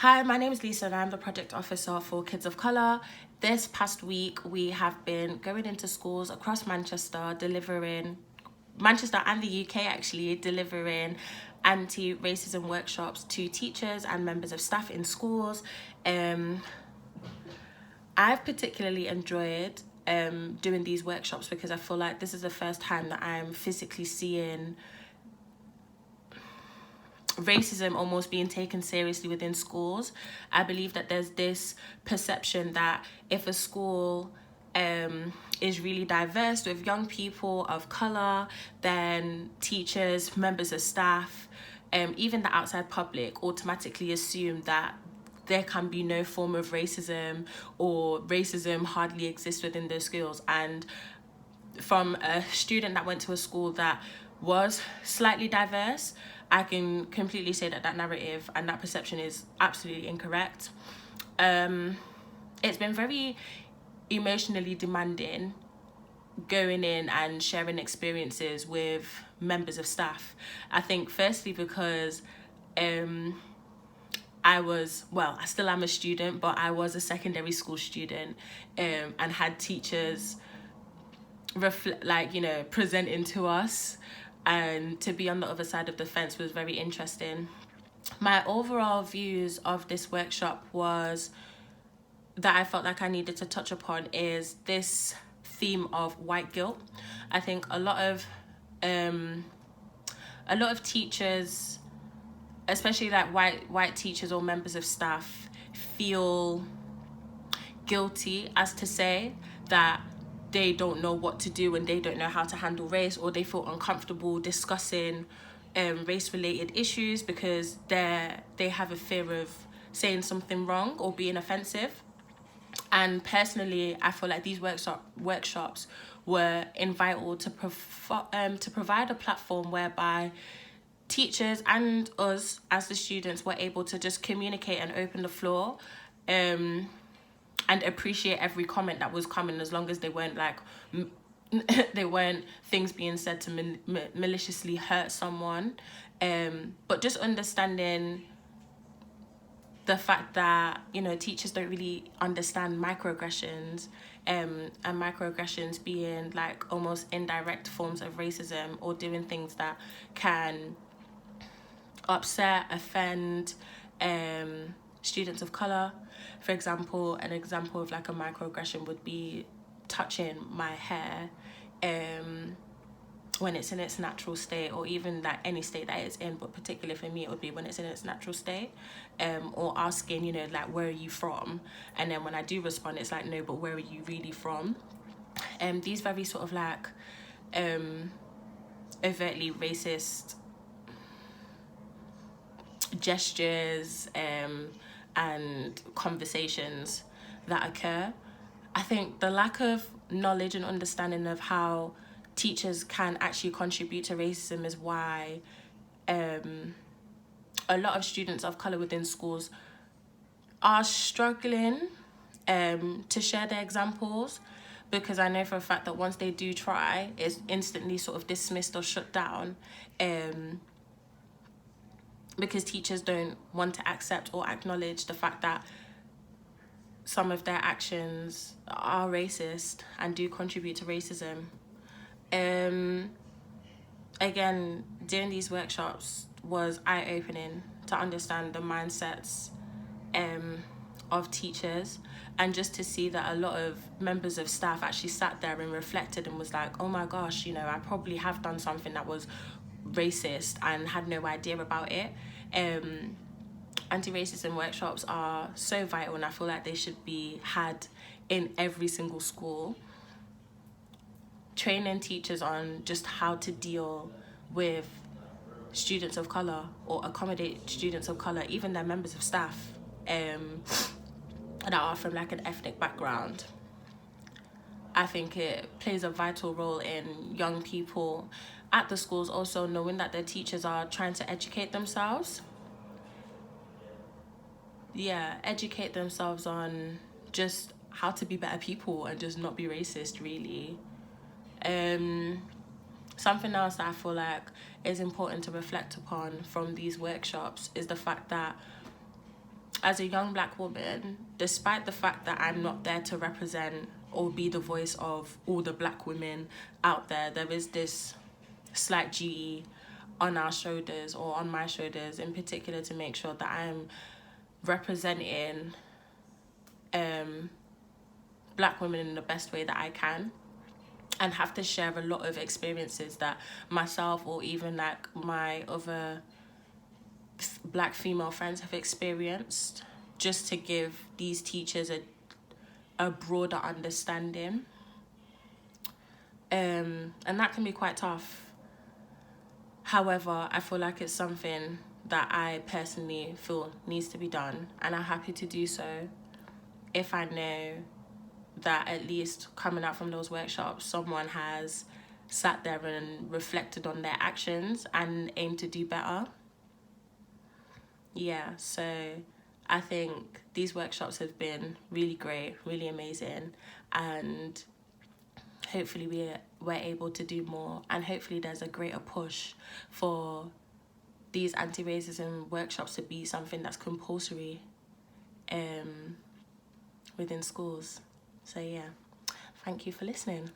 Hi, my name is Lisa and I'm the project officer for Kids of Colour. This past week, we have been going into schools across Manchester and the UK actually, delivering anti-racism workshops to teachers and members of staff in schools. I've particularly enjoyed doing these workshops because I feel like this is the first time that I'm physically seeing racism almost being taken seriously within schools. I believe that there's this perception that if a school is really diverse with young people of colour, then teachers, members of staff, even the outside public automatically assume that there can be no form of racism, or racism hardly exists within those schools. And from a student that went to a school that was slightly diverse, I can completely say that that narrative and that perception is absolutely incorrect. It's been very emotionally demanding going in and sharing experiences with members of staff. I think firstly because I still am a student, but I was a secondary school student, and had teachers presenting to us, and to be on the other side of the fence was very interesting. My overall views of this workshop was that I felt like I needed to touch upon is this theme of white guilt. I think a lot of teachers, especially like white teachers or members of staff, feel guilty as to say that they don't know what to do and they don't know how to handle race, or they feel uncomfortable discussing race-related issues because they have a fear of saying something wrong or being offensive. And personally, I feel like these workshops were vital to provide a platform whereby teachers and us as the students were able to just communicate and open the floor, and appreciate every comment that was coming, as long as they weren't they weren't things being said to maliciously hurt someone. But just understanding the fact that, teachers don't really understand microaggressions, and microaggressions being like almost indirect forms of racism, or doing things that can upset, offend students of colour. For example, an example of like a microaggression would be touching my hair when it's in its natural state, or even like any state that it's in, but particularly for me it would be when it's in its natural state, or asking, like, where are you from? And then when I do respond, it's like, no, but where are you really from? These very sort of like overtly racist gestures and conversations that occur. I think the lack of knowledge and understanding of how teachers can actually contribute to racism is why a lot of students of colour within schools are struggling to share their examples, because I know for a fact that once they do try, it's instantly sort of dismissed or shut down, because teachers don't want to accept or acknowledge the fact that some of their actions are racist and do contribute to racism. Again, doing these workshops was eye-opening to understand the mindsets of teachers, and just to see that a lot of members of staff actually sat there and reflected and was like, oh my gosh, I probably have done something that was racist and had no idea about it. Anti-racism workshops are so vital, and I feel like they should be had in every single school, training teachers on just how to deal with students of colour, or accommodate students of colour, even their members of staff that are from like an ethnic background. I think it plays a vital role in young people at the schools also knowing that their teachers are trying to educate themselves. Educate themselves on just how to be better people and just not be racist, really. Something else that I feel like is important to reflect upon from these workshops is the fact that as a young black woman, despite the fact that I'm not there to represent or be the voice of all the black women out there, there is this slight duty on our shoulders, or on my shoulders in particular, to make sure that I'm representing black women in the best way that I can, and have to share a lot of experiences that myself or even like my other black female friends have experienced, just to give these teachers a broader understanding. And that can be quite tough. However, I feel like it's something that I personally feel needs to be done, and I'm happy to do so if I know that at least coming out from those workshops, someone has sat there and reflected on their actions and aimed to do better. Yeah, so I think these workshops have been really great, really amazing, and hopefully we're able to do more, and hopefully there's a greater push for these anti-racism workshops to be something that's compulsory within schools. So yeah, thank you for listening.